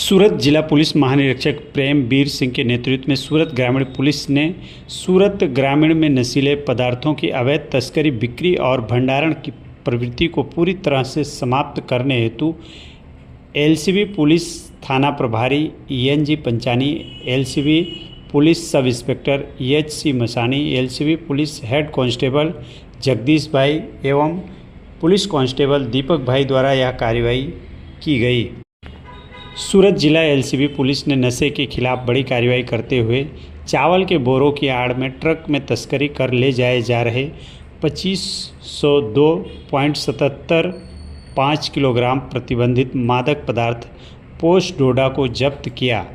सूरत जिला पुलिस महानिरीक्षक प्रेमबीर सिंह के नेतृत्व में सूरत ग्रामीण पुलिस ने सूरत ग्रामीण में नशीले पदार्थों की अवैध तस्करी, बिक्री और भंडारण की प्रवृत्ति को पूरी तरह से समाप्त करने हेतु एलसीबी पुलिस थाना प्रभारी ENG Panchani, LCB police sub inspector EHC Masani, LCB police head constable Jagdish bhai एवं पुलिस कांस्टेबल दीपक भाई द्वारा यह कार्रवाई की गई। सूरत जिला एलसीबी पुलिस ने नशे के खिलाफ बड़ी कार्रवाई करते हुए चावल के बोरों की आड़ में ट्रक में तस्करी कर ले जाए जा रहे 2502.77 किलोग्राम प्रतिबंधित मादक पदार्थ पोस्ट डोडा को जब्त किया,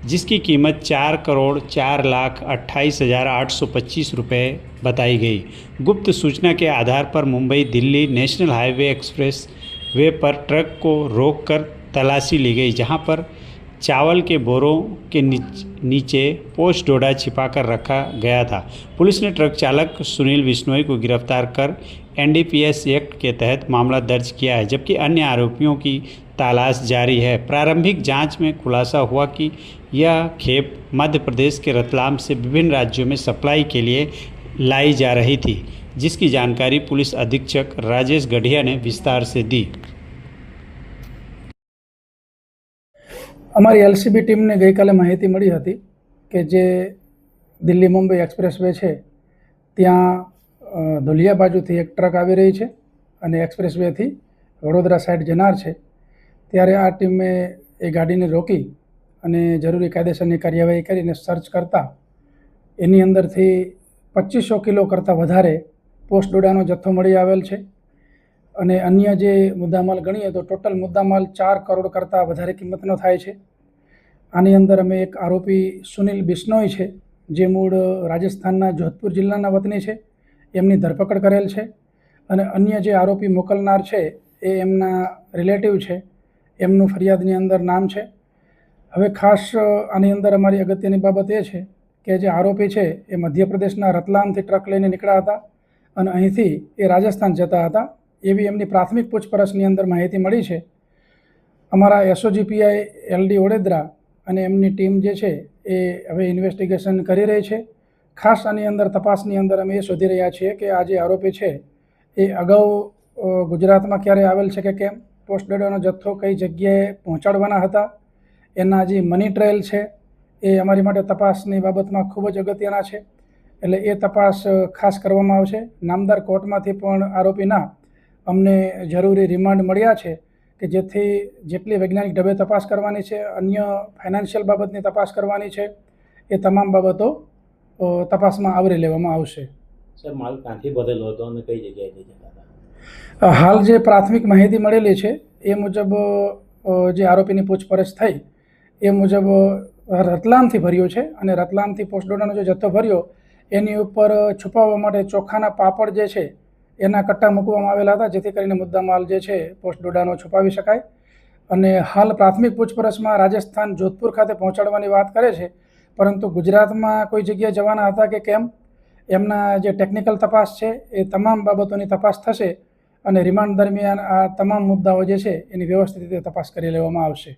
जिसकी कीमत 4,04,28,825 रुपये बताई गई। गुप्त सूचना के आधार पर Mumbai Delhi national highway express way पर ट्रक को रोककर तलाशी ली गई, जहां पर चावल के बोरों के नीचे पोस्ट डोडा छिपाकर रखा गया था। पुलिस ने ट्रक चालक सुनील बिश्नोई को गिरफ्तार कर NDPS एक्ट के तहत मामला दर्ज किया है, जबकि अन्य आरोपियों की तलाश जारी है। प्रारंभिक जांच में खुलासा हुआ कि यह खेप मध्य प्रदेश के रतलाम से विभिन्न राज्यों में सप्लाई के लिए लाई जा रही थी, जिसकी जानकारी पुलिस अधीक्षक राजेश गढ़िया ने विस्तार से दी। અમારી LCB ટીમને ગઈકાલે માહિતી મળી હતી કે જે દિલ્હી મુંબઈ એક્સપ્રેસ વે છે ત્યાં ધોલિયા બાજુથી એક ટ્રક આવી રહી છે અને એક્સપ્રેસ વેથી વડોદરા સાઈડ જનાર છે, ત્યારે આ ટીમે એ ગાડીને રોકી અને જરૂરી કાયદેસરની કાર્યવાહી કરીને સર્ચ કરતાં એની અંદરથી 2500 કિલો કરતાં વધારે પોસ્ટ ડોડાનો જથ્થો મળી આવેલ છે અને અન્ય જે મુદ્દામાલ ગણીએ તો ટોટલ મુદ્દામાલ 4 કરોડ કરતાં વધારે કિંમતનો થાય છે। આની અંદર અમે એક આરોપી સુનિલ બિશ્નોઈ છે, જે મૂળ રાજસ્થાનના જોધપુર જિલ્લાના વતની છે, એમની ધરપકડ કરેલ છે અને અન્ય જે આરોપી મોકલનાર છે એ એમના રિલેટિવ છે, એમનું ફરિયાદની અંદર નામ છે। હવે ખાસ આની અંદર અમારી અગત્યની બાબત એ છે કે જે આરોપી છે એ મધ્યપ્રદેશના રતલામથી ટ્રક લઈને નીકળ્યા હતા અને અહીંથી એ રાજસ્થાન જતા હતા, એવી એમની પ્રાથમિક પૂછપરછની અંદર માહિતી મળી છે। અમારા SOG PI LD વડોદરા અને એમની ટીમ જે છે એ હવે ઇન્વેસ્ટિગેશન કરી રહી છે। ખાસ આની અંદર તપાસની અંદર અમે એ શોધી રહ્યા છીએ કે આ જે આરોપી છે એ અગાઉ ગુજરાતમાં ક્યારે આવેલ છે કે કેમ, પોસ્ટ ડોડાનો જથ્થો કઈ જગ્યાએ પહોંચાડવાના હતા, એના જે મની ટ્રેલ છે એ અમારી માટે તપાસની બાબતમાં ખૂબ જ અગત્યના છે, એટલે એ તપાસ ખાસ કરવામાં આવશે। નામદાર કોર્ટમાંથી પણ આરોપીના અમને જરૂરી રિમાન્ડ મળ્યા છે કે જેથી જેટલી વૈજ્ઞાનિક ઢબે તપાસ કરવાની છે, અન્ય ફાઇનાન્શિયલ બાબતની તપાસ કરવાની છે, એ તમામ બાબતો તપાસમાં આવરી લેવામાં આવશે। સર, માલ ક્યાંથી ભરેલો હતો અને કઈ જગ્યાએથી જતા હતા? હાલ જે પ્રાથમિક માહિતી મળેલી છે એ મુજબ જે આરોપીની પૂછપરછ થઈ એ મુજબ રતલામથી ભર્યો છે અને રતલામથી પોસ્ટ ડોડાનો જે જથ્થો ભર્યો એની ઉપર છુપાવવા માટે ચોખાના પાપડ જે છે એના કટ્ટા મૂકવામાં આવેલા હતા, જેથી કરીને મુદ્દામાલ જે છે પોસ્ટ ડોડાનો છુપાવી શકાય। અને હાલ પ્રાથમિક પૂછપરછમાં રાજસ્થાન જોધપુર ખાતે પહોંચાડવાની વાત કરે છે, પરંતુ ગુજરાતમાં કોઈ જગ્યાએ જવાના હતા કે કેમ, એમના જે ટેકનિકલ તપાસ છે એ તમામ બાબતોની તપાસ થશે અને રિમાન્ડ દરમિયાન આ તમામ મુદ્દાઓ જે છે એની વ્યવસ્થિત રીતે તપાસ કરી લેવામાં આવશે।